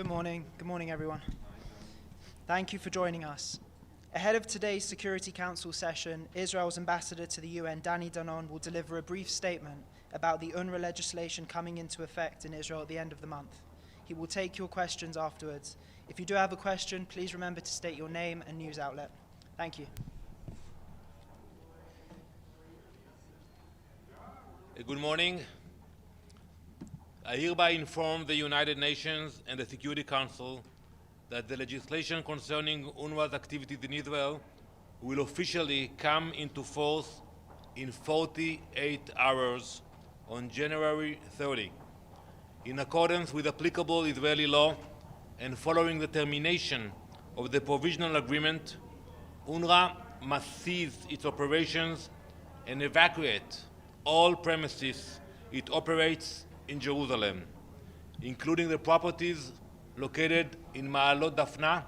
Good morning, everyone. Thank you for joining us. Ahead of today's Security Council session, Israel's ambassador to the UN, Danny Danon, will deliver a brief statement about the UNRWA legislation coming into effect in Israel at the end of the month. He will take your questions afterwards. If you do have a question, please remember to state your name and news outlet. Thank you. Good morning. I hereby inform the United Nations and the Security Council that the legislation concerning UNRWA's activities in Israel will officially come into force in 48 hours on January 30. In accordance with applicable Israeli law and following the termination of the provisional agreement, UNRWA must cease its operations and evacuate all premises it operates in Jerusalem, including the properties located in Ma'alot Dafna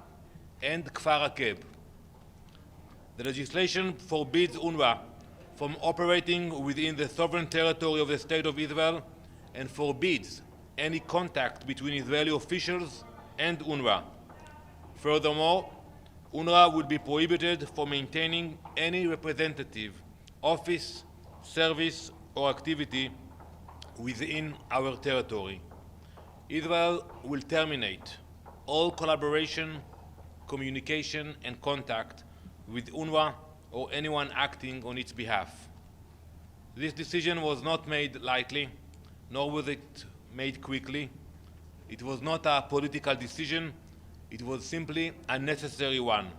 and Kfar Akeb. The legislation forbids UNRWA from operating within the sovereign territory of the State of Israel and forbids any contact between Israeli officials and UNRWA. Furthermore, UNRWA will be prohibited from maintaining any representative, office, service, or activity within our territory. Israel will terminate all collaboration, communication, and contact with UNRWA or anyone acting on its behalf. This decision was not made lightly, nor was it made quickly. It was not a political decision, it was simply a necessary one.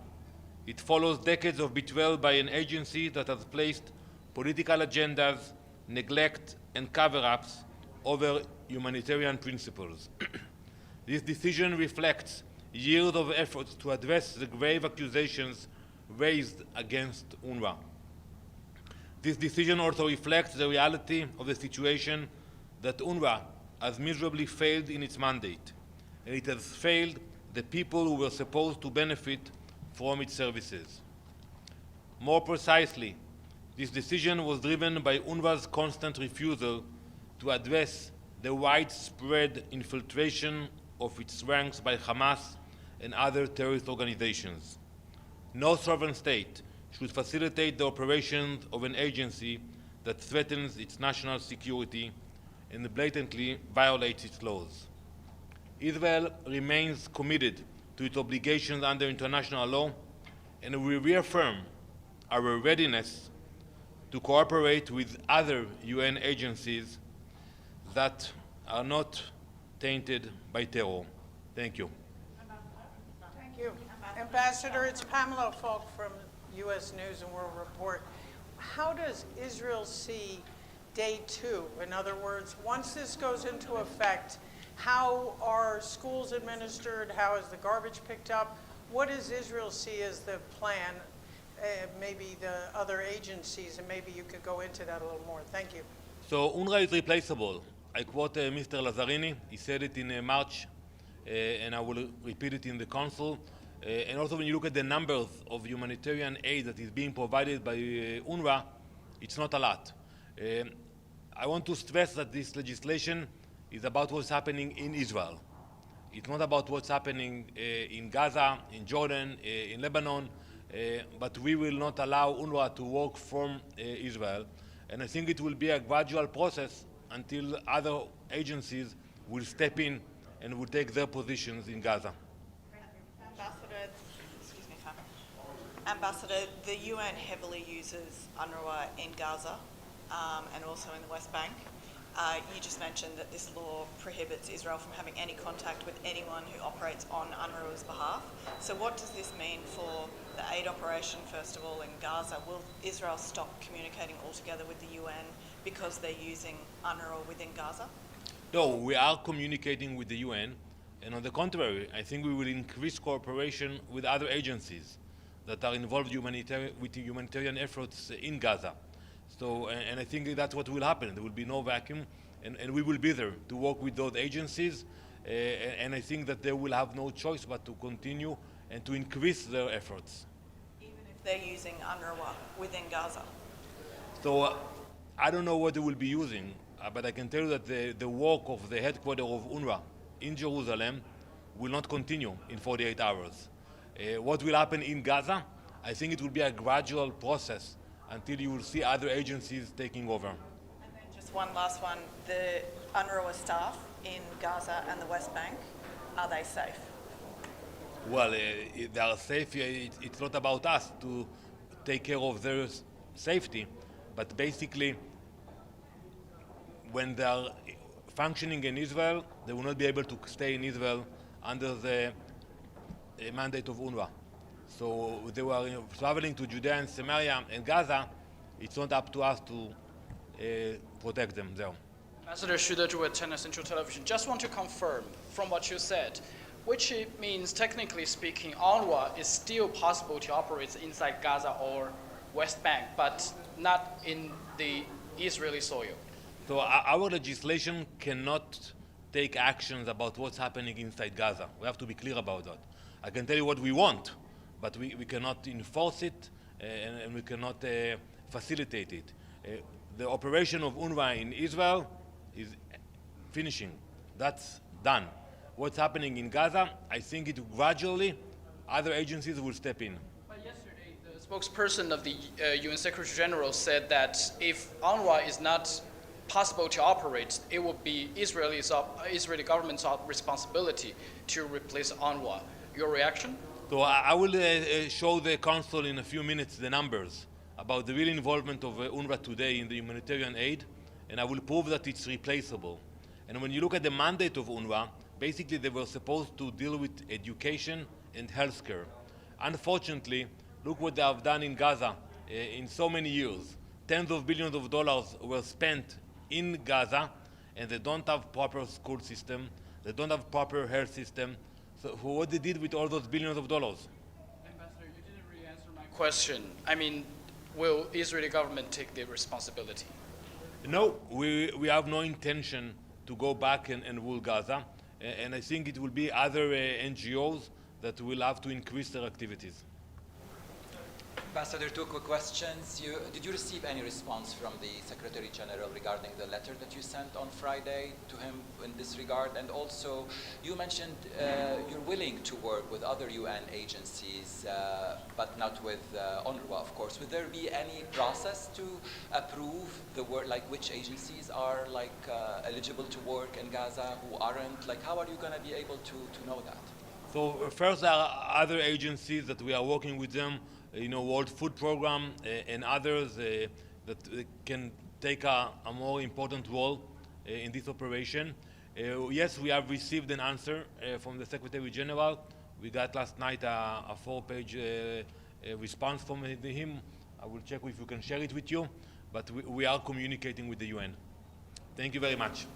It follows decades of betrayal by an agency that has placed political agendas, neglect, and cover-ups over humanitarian principles. This decision reflects years of efforts to address the grave accusations raised against UNRWA. This decision also reflects the reality of the situation that UNRWA has miserably failed in its mandate, and it has failed the people who were supposed to benefit from its services. More precisely, this decision was driven by UNRWA's constant refusal to address the widespread infiltration of its ranks by Hamas and other terrorist organizations. No sovereign state should facilitate the operations of an agency that threatens its national security and blatantly violates its laws. Israel remains committed to its obligations under international law, and we reaffirm our readiness to cooperate with other UN agencies that are not tainted by terror. Thank you. Thank you. Ambassador, it's Pamela Falk from U.S. News and World Report. How does Israel see day two? In other words, once this goes into effect, how are schools administered? How is the garbage picked up? What does Israel see as the plan? Maybe the other agencies, and maybe you could go into that a little more. Thank you. So UNRWA is replaceable. I quote Mr. Lazzarini. He said it in March, and I will repeat it in the Council. And also when you look at the numbers of humanitarian aid that is being provided by UNRWA, it's not a lot. I want to stress that this legislation is about what's happening in Israel. It's not about what's happening in Gaza, in Jordan, in Lebanon, but we will not allow UNRWA to work from Israel. And I think it will be a gradual process until other agencies will step in and will take their positions in Gaza. Ambassador, the UN heavily uses UNRWA in Gaza and also in the West Bank. You just mentioned that this law prohibits Israel from having any contact with anyone who operates on UNRWA's behalf. So what does this mean for the aid operation, first of all, in Gaza? Will Israel stop communicating altogether with the UN because they're using UNRWA within Gaza? No, we are communicating with the UN, and on the contrary, I think we will increase cooperation with other agencies that are involved with humanitarian efforts in Gaza. So, and I think that's what will happen. There will be no vacuum, and we will be there to work with those agencies, and I think that they will have no choice but to continue and to increase their efforts. Even if they're using UNRWA within Gaza? So, I don't know what they will be using, but I can tell you that the work of the headquarters of UNRWA in Jerusalem will not continue in 48 hours. What will happen in Gaza? I think it will be a gradual process until you will see other agencies taking over. And then just one last one. The UNRWA staff in Gaza and the West Bank, are they safe? Well, they are safe. It's not about us to take care of their safety, but basically, when they are functioning in Israel, they will not be able to stay in Israel under the mandate of UNRWA. So they were traveling to Judea and Samaria and Gaza. It's not up to us to protect them there. Ambassador Shudaju with China Central Television. Just want to confirm from what you said, which means technically speaking, UNRWA is still possible to operate inside Gaza or West Bank, but not in the Israeli soil. So our legislation cannot take actions about what's happening inside Gaza. We have to be clear about that. I can tell you what we want, but we cannot enforce it and we cannot facilitate it. The operation of UNRWA in Israel is finishing. That's done. What's happening in Gaza, I think it gradually, other agencies will step in. But yesterday, the spokesperson of the UN Secretary General said that if UNRWA is not possible to operate, it will be Israeli government's responsibility to replace UNRWA. Your reaction? So I will show the Council in a few minutes the numbers about the real involvement of UNRWA today in the humanitarian aid, and I will prove that it's replaceable. And when you look at the mandate of UNRWA, basically they were supposed to deal with education and healthcare. Unfortunately, look what they have done in Gaza in so many years. Tens of billions of dollars were spent in Gaza, and they don't have proper school system, they don't have proper health system. So what they did with all those billions of dollars? Ambassador, you didn't really answer my question. I mean, will Israeli government take the responsibility? No, we have no intention to go back and rule Gaza, and I think it will be other NGOs that will have to increase their activities. Ambassador, two quick questions. Did you receive any response from the Secretary General regarding the letter that you sent on Friday to him in this regard? And also, you mentioned you're willing to work with other UN agencies, but not with UNRWA, of course. Would there be any process to approve the work, like which agencies are eligible to work in Gaza, who aren't? Like, how are you going to be able to know that? So first, there are other agencies that we are working with them. World Food Program and others that can take a more important role in this operation. Yes, we have received an answer from the Secretary General. We got last night a 4-page response from him. I will check if we can share it with you, but we are communicating with the UN. Thank you very much.